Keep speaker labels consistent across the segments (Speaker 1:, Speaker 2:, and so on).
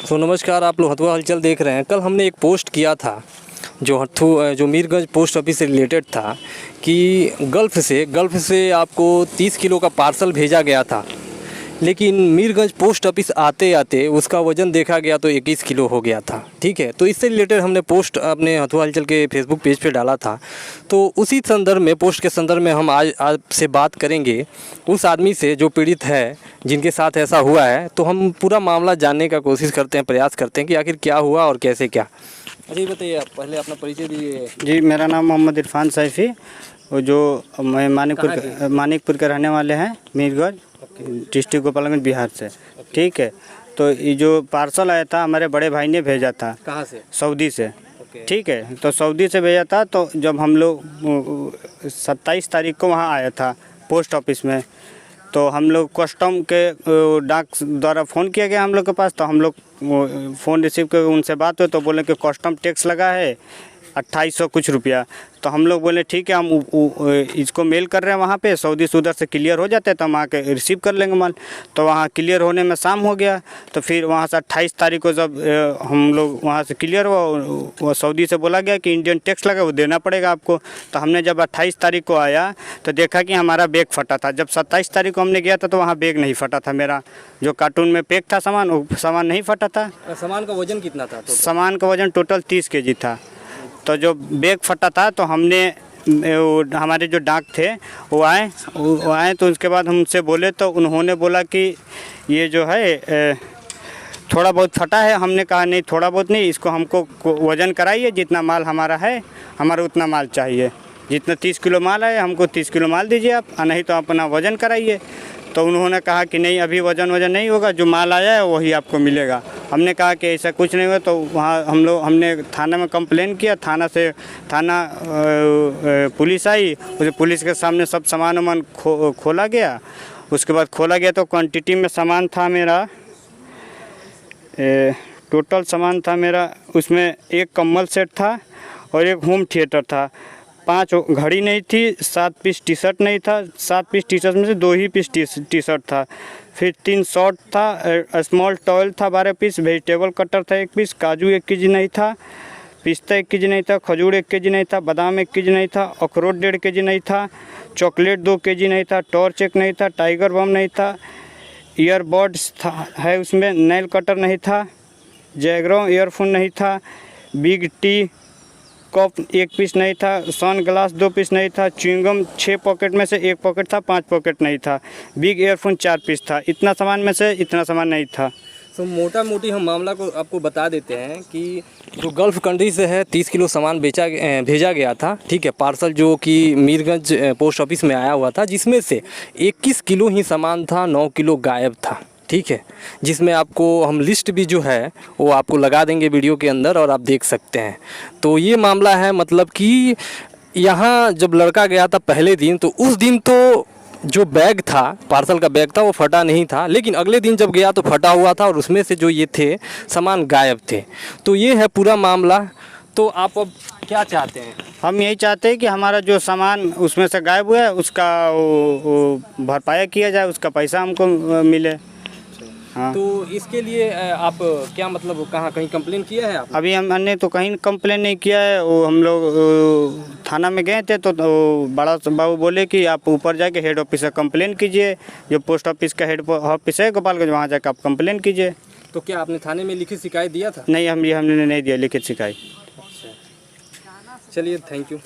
Speaker 1: तो नमस्कार, आप लोग हथुआ हलचल देख रहे हैं। कल हमने एक पोस्ट किया था जो मीरगंज पोस्ट ऑफिस से रिलेटेड था कि गल्फ़ से आपको 30 किलो का पार्सल भेजा गया था, लेकिन मीरगंज पोस्ट ऑफिस आते आते उसका वज़न देखा गया तो 21 किलो हो गया था। ठीक है, तो इससे रिलेटेड हमने पोस्ट अपने हथुआ हलचल के फेसबुक पेज पे डाला था। तो उसी संदर्भ में, पोस्ट के संदर्भ में हम आज आपसे बात करेंगे उस आदमी से जो पीड़ित है, जिनके साथ ऐसा हुआ है। तो हम पूरा मामला जानने का कोशिश करते हैं, प्रयास करते हैं कि आखिर क्या हुआ और कैसे क्या। अच्छा, ये बताइए, आप पहले अपना परिचय दीजिए।
Speaker 2: जी, मेरा नाम मोहम्मद इरफान सैफ़ी, और जो मैं मानिकपुर के रहने वाले हैं, मीरगंज डिस्ट्रिक्ट गोपालगंज, बिहार से। ठीक है, तो ये जो पार्सल आया था हमारे बड़े भाई ने भेजा था।
Speaker 1: कहाँ से?
Speaker 2: सऊदी से। ठीक है, तो सऊदी से भेजा था। तो जब हम लोग 27 तारीख को वहाँ आया था पोस्ट ऑफिस में, तो हम लोग कस्टम के डाक द्वारा फ़ोन किया गया हम लोग के पास। तो हम लोग फ़ोन रिसीव कर उनसे बात हुई तो बोले कि कस्टम टैक्स लगा है 2800 कुछ रुपया। तो हम लोग बोले ठीक है, हम इसको मेल कर रहे हैं वहाँ पे, सऊदी से उधर से क्लियर हो जाते हैं तो हम आके रिसीव कर लेंगे माल। तो वहाँ क्लियर होने में शाम हो गया। तो फिर वहाँ से 28 तारीख को जब हम लोग वहाँ से क्लियर हुआ, वो सऊदी से बोला गया कि इंडियन टैक्स लगा, वो देना पड़ेगा आपको। तो हमने जब 28 तारीख को आया तो देखा कि हमारा बैग फटा था। जब 27 तारीख को हमने गया था तो वहाँ बैग नहीं फटा था। मेरा जो कार्टून में पैक था सामान, वो सामान नहीं फटा था।
Speaker 1: सामान का वज़न कितना था?
Speaker 2: सामान का वज़न टोटल 30 kg था। तो जो बैग फटा था तो हमने हमारे जो डाक थे वो आए तो उसके बाद हम उनसे बोले तो उन्होंने बोला कि ये जो है थोड़ा बहुत फटा है। हमने कहा नहीं, थोड़ा बहुत नहीं, इसको हमको वज़न कराइए, जितना माल हमारा है, हमारा उतना माल चाहिए। जितना 30 किलो माल है हमको 30 किलो माल दीजिए आप, नहीं तो अपना वज़न कराइए। तो उन्होंने कहा कि नहीं, अभी वज़न नहीं होगा, जो माल आया है वही आपको मिलेगा। हमने कहा कि ऐसा कुछ नहीं हुआ। तो वहाँ हमने थाने में कंप्लेन किया। थाना पुलिस आई, उस पुलिस के सामने सब सामान खोला गया। उसके बाद खोला गया तो क्वांटिटी में सामान था मेरा, टोटल सामान था मेरा, उसमें एक कम्बल सेट था और एक होम थिएटर था। 5 घड़ी नहीं थी, 7 पीस टी शर्ट नहीं था, 7 पीस टी शर्ट में से 2 ही पीस टी शर्ट था। फिर 3 शॉर्ट था, स्मॉल टॉयल था 12 पीस, वेजिटेबल कटर था 1 पीस, काजू 1 kg नहीं था, पिस्ता 1 kg नहीं था, खजूर 1 kg नहीं था, बादाम 1 kg नहीं था, अखरोट 1.5 kg नहीं था, चॉकलेट 2 kg नहीं था, टॉर्च 1 नहीं था, टाइगर बम नहीं था, ईयरबड्स था है उसमें, नेल कटर नहीं था, जैगरो ईयरफोन नहीं था, बिग टी कप 1 पीस नहीं था, सन ग्लास 2 पीस नहीं था, च्युइंगम 6 पॉकेट में से 1 पॉकेट था, 5 पॉकेट नहीं था, बिग ईयरफोन 4 पीस था। इतना सामान में से इतना सामान नहीं था।
Speaker 1: तो मोटा मोटी हम मामला को आपको बता देते हैं कि जो गल्फ़ कंट्री से है 30 किलो सामान भेजा गया था। ठीक है, पार्सल जो कि मीरगंज पोस्ट ऑफिस में आया हुआ था, जिसमें से 21 किलो ही सामान था, 9 किलो गायब था। ठीक है, जिसमें आपको हम लिस्ट भी जो है वो आपको लगा देंगे वीडियो के अंदर और आप देख सकते हैं। तो ये मामला है, मतलब कि यहाँ जब लड़का गया था पहले दिन, तो उस दिन तो जो बैग था, पार्सल का बैग था, वो फटा नहीं था, लेकिन अगले दिन जब गया तो फटा हुआ था और उसमें से जो ये थे सामान गायब थे। तो ये है पूरा मामला। तो आप अब क्या चाहते हैं?
Speaker 2: हम यही चाहते हैं कि हमारा जो सामान उसमें से गायब हुआ है उसका भरपाई किया जाए, उसका पैसा हमको मिले। हाँ।
Speaker 1: तो इसके लिए आप क्या, मतलब कहाँ कहीं कंप्लेन किया है आप?
Speaker 2: अभी हमने तो कहीं कंप्लेन नहीं किया है। वो हम लोग थाना में गए थे तो बड़ा बाबू बोले कि आप ऊपर जाके हेड ऑफिस से कंप्लेन कीजिए, जो पोस्ट ऑफिस का हेड ऑफिस है गोपालगंज, वहाँ जाकर आप कंप्लेन कीजिए।
Speaker 1: तो क्या आपने थाने में लिखित शिकायत दिया था?
Speaker 2: नहीं, हमने नहीं दिया लिखित शिकायत।
Speaker 1: अच्छा, चलिए, थैंक यू।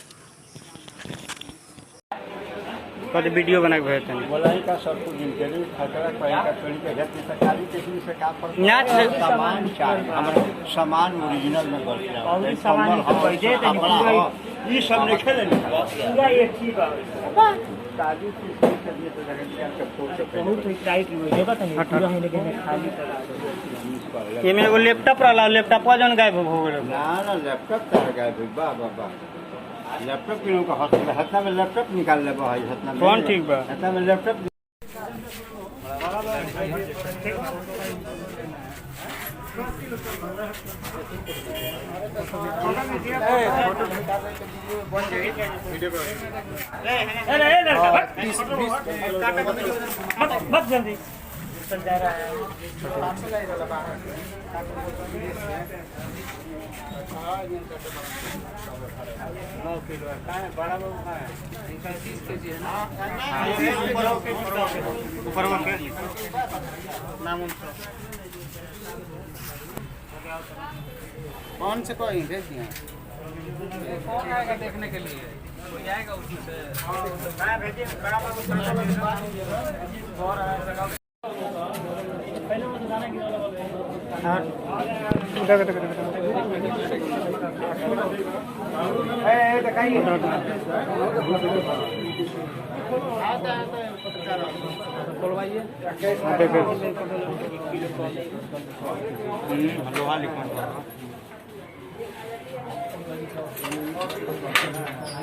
Speaker 2: कल वीडियो बना के भेजते हैं।
Speaker 3: बोलाई का सब कुछ दिन के लिए खतरा कहीं का छोड़ी के घर की सरकारी किसी से का पर सामान चाहिए, हमारा सामान ओरिजिनल में कर दिया और सामान हम दे दे पूरा ये सब नहीं खेले पूरा एक चीज बा काजू की के लिए तो जगह के फोड़ से बहुत टाइट हो जाएगा तो पूरा है, लेकिन खाली करा
Speaker 2: ये मेरे को लैपटॉप रहा, लैपटॉप जन गायब हो गए
Speaker 3: ना लैपटॉप का गायब बा लैपटॉप किनो का हत्ता में लैपटॉप निकाल ले भाई, हत्ता में
Speaker 2: कौन ठीक बा,
Speaker 3: हत्ता में लैपटॉप
Speaker 2: मत जल्दी
Speaker 4: कौन से कोई भेज दिया
Speaker 5: कौन आएगा देखने के लिए कोई आएगा उसी से
Speaker 3: लोहा लिखा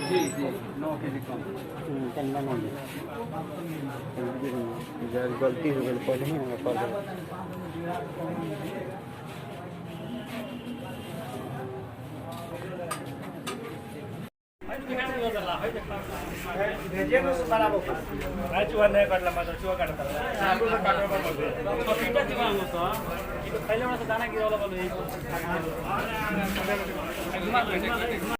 Speaker 3: जी जी 9 केजी कम
Speaker 2: गलती हो गई पहले ही हमें पढ़
Speaker 5: दाना गिरा